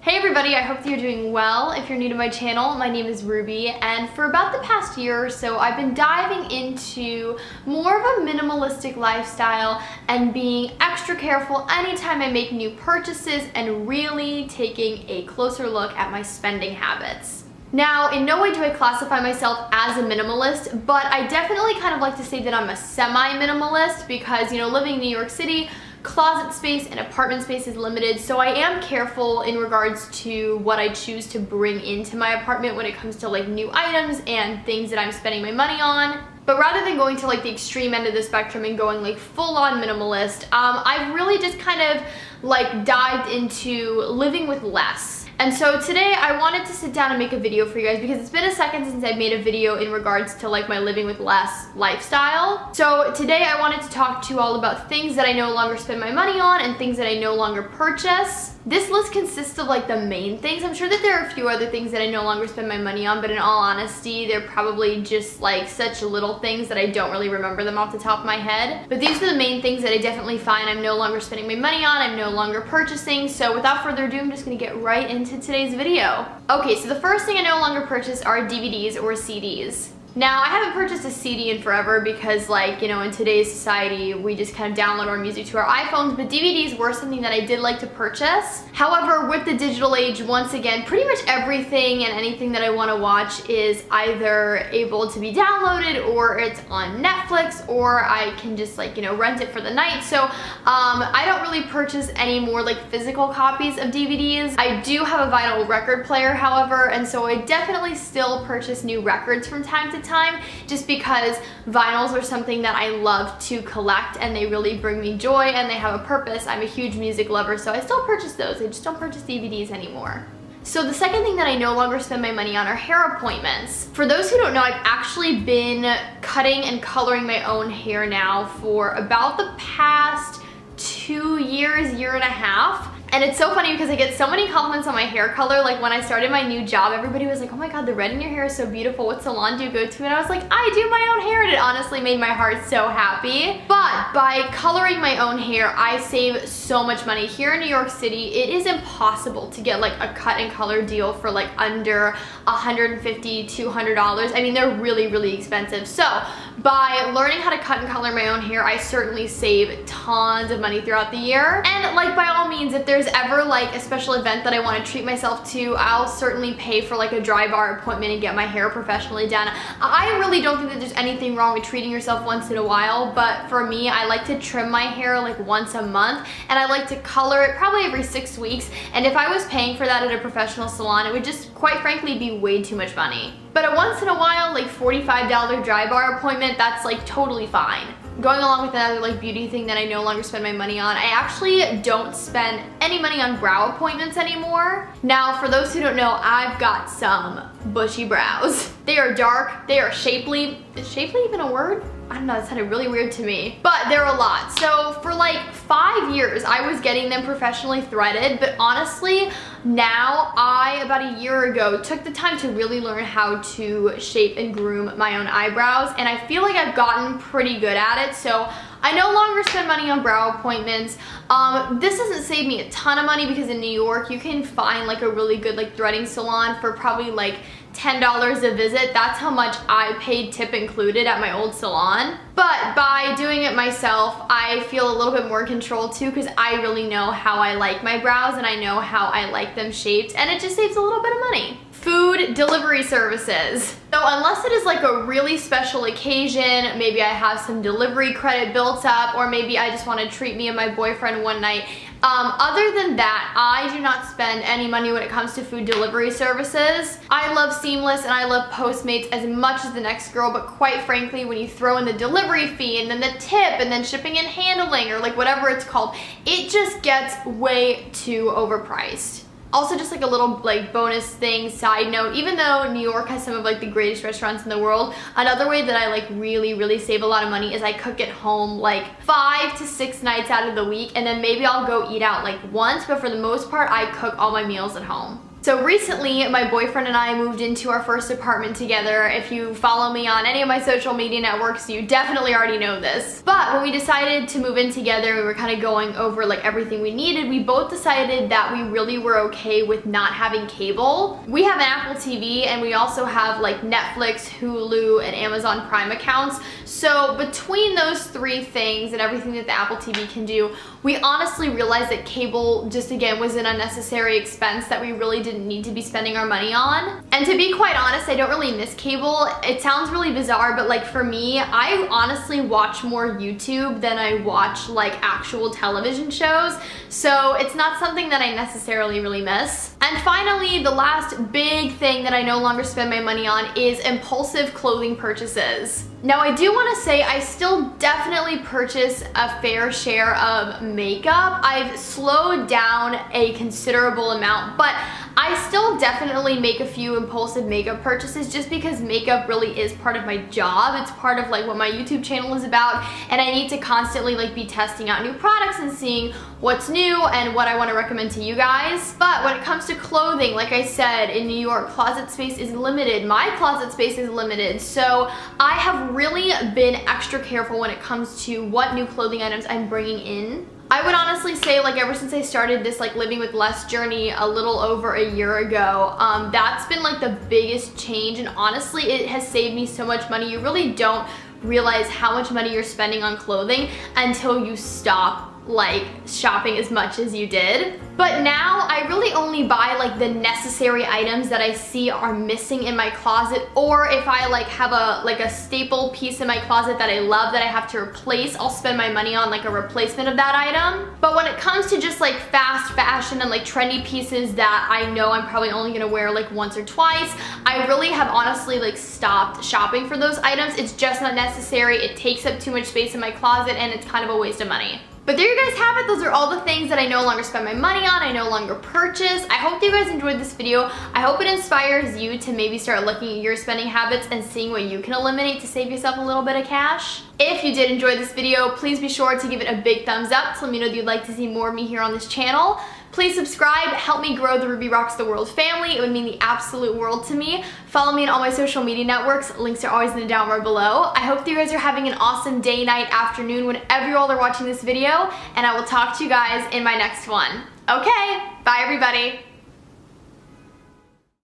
Hey everybody, I hope that you're doing well. If you're new to my channel, my name is Ruby, and for about the past year or so, I've been diving into more of a minimalistic lifestyle and being extra careful anytime I make new purchases and really taking a closer look at my spending habits. Now, in no way do I classify myself as a minimalist, but I definitely kind of like to say that I'm a semi-minimalist because, living in New York City, closet space and apartment space is limited, so I am careful in regards to what I choose to bring into my apartment when it comes to like new items and things that I'm spending my money on. But rather than going to like the extreme end of the spectrum and going like full-on minimalist, I've really just kind of like dived into living with less. And so today I wanted to sit down and make a video for you guys because it's been a second since I've made a video in regards to like my living with less lifestyle. So today I wanted to talk to you all about things that I no longer spend my money on and things that I no longer purchase. This list consists of like the main things. I'm sure that there are a few other things that I no longer spend my money on, but in all honesty, they're probably just like such little things that I don't really remember them off the top of my head. But these are the main things that I definitely find I'm no longer spending my money on, I'm no longer purchasing. So without further ado, I'm just gonna get right into today's video. Okay, so the first thing I no longer purchase are DVDs or CDs. Now, I haven't purchased a CD in forever because in today's society, we just kind of download our music to our iPhones, but DVDs were something that I did like to purchase. However, with the digital age, once again, pretty much everything and anything that I want to watch is either able to be downloaded or it's on Netflix, or I can just rent it for the night. So I don't really purchase any more like physical copies of DVDs. I do have a vinyl record player, however, and so I definitely still purchase new records from time to time just because vinyls are something that I love to collect and they really bring me joy and they have a purpose. I'm a huge music lover, so I still purchase those. I just don't purchase DVDs anymore. So the second thing that I no longer spend my money on are hair appointments. For those who don't know, I've actually been cutting and coloring my own hair now for about the past 2 years, year and a half. And it's so funny because I get so many compliments on my hair color. Like when I started my new job, everybody was like, oh my god, the red in your hair is so beautiful. What salon do you go to? And I was like, I do my own hair. And it honestly made my heart so happy. But by coloring my own hair, I save so much money. Here in New York City, it is impossible to get like a cut and color deal for like under $150, $200. I mean, they're really, really expensive. So by learning how to cut and color my own hair, I certainly save tons of money throughout the year. And like by all means, if there's ever like a special event that I want to treat myself to, I'll certainly pay for like a dry bar appointment and get my hair professionally done. I really don't think that there's anything wrong with treating yourself once in a while, but for me, I like to trim my hair like once a month and I like to color it probably every 6 weeks. And if I was paying for that at a professional salon, it would just quite frankly be way too much money. But a once in a while, like $45 dry bar appointment, that's like totally fine. Going along with another like beauty thing that I no longer spend my money on, I actually don't spend any money on brow appointments anymore. Now, for those who don't know, I've got some bushy brows. They are dark, they are shapely. Is shapely even a word? I don't know, that sounded really weird to me, but they're a lot. So for like 5 years, I was getting them professionally threaded, but honestly, now about a year ago, took the time to really learn how to shape and groom my own eyebrows, and I feel like I've gotten pretty good at it, so I no longer spend money on brow appointments. This doesn't save me a ton of money because in New York, you can find like a really good like threading salon for probably like $10 a visit. That's how much I paid, tip included, at my old salon. But by doing it myself, I feel a little bit more in control too because I really know how I like my brows and I know how I like them shaped, and it just saves a little bit of money. Food delivery services. So unless it is like a really special occasion, maybe I have some delivery credit built up, or maybe I just want to treat me and my boyfriend one night. Other than that, I do not spend any money when it comes to food delivery services. I love Seamless and I love Postmates as much as the next girl, but quite frankly, when you throw in the delivery fee and then the tip and then shipping and handling, or like whatever it's called, it just gets way too overpriced. Also, just like a little like bonus thing, side note, even though New York has some of like the greatest restaurants in the world, another way that I like really save a lot of money is I cook at home like 5 to 6 nights out of the week, and then maybe I'll go eat out like once, but for the most part, I cook all my meals at home. So recently, my boyfriend and I moved into our first apartment together. If you follow me on any of my social media networks, you definitely already know this. But when we decided to move in together, we were kind of going over like everything we needed. We both decided that we really were okay with not having cable. We have an Apple TV and we also have like Netflix, Hulu, and Amazon Prime accounts. So between those three things and everything that the Apple TV can do, we honestly realized that cable just again was an unnecessary expense that we really didn't need to be spending our money on. And to be quite honest, I don't really miss cable. It sounds really bizarre, but like for me, I honestly watch more YouTube than I watch like actual television shows. So it's not something that I necessarily really miss. And finally, the last big thing that I no longer spend my money on is impulsive clothing purchases. Now I do want to say I still definitely purchase a fair share of makeup. I've slowed down a considerable amount, but I still definitely make a few impulsive makeup purchases just because makeup really is part of my job. It's part of like what my YouTube channel is about, and I need to constantly like be testing out new products and seeing what's new and what I want to recommend to you guys. But when it comes to clothing, like I said, in New York, closet space is limited. My closet space is limited, so I have really been extra careful when it comes to what new clothing items I'm bringing in. I would honestly say like ever since I started this like living with less journey a little over a year ago, that's been like the biggest change, and honestly it has saved me so much money. You really don't realize how much money you're spending on clothing until you stop like shopping as much as you did. But now I really only buy like the necessary items that I see are missing in my closet, or if I like have a staple piece in my closet that I love that I have to replace, I'll spend my money on like a replacement of that item. But when it comes to just like fast fashion and like trendy pieces that I know I'm probably only gonna wear like once or twice, I really have honestly like stopped shopping for those items. It's just not necessary. It takes up too much space in my closet and it's kind of a waste of money. But there you guys have it. Those are all the things that I no longer spend my money on, I no longer purchase. I hope you guys enjoyed this video. I hope it inspires you to maybe start looking at your spending habits and seeing what you can eliminate to save yourself a little bit of cash. If you did enjoy this video, please be sure to give it a big thumbs up to let me know that you'd like to see more of me here on this channel. Please subscribe, help me grow the Ruby Rocks the World family. It would mean the absolute world to me. Follow me on all my social media networks. Links are always in the down bar below. I hope that you guys are having an awesome day, night, afternoon, whenever you all are watching this video, and I will talk to you guys in my next one. Okay, bye everybody.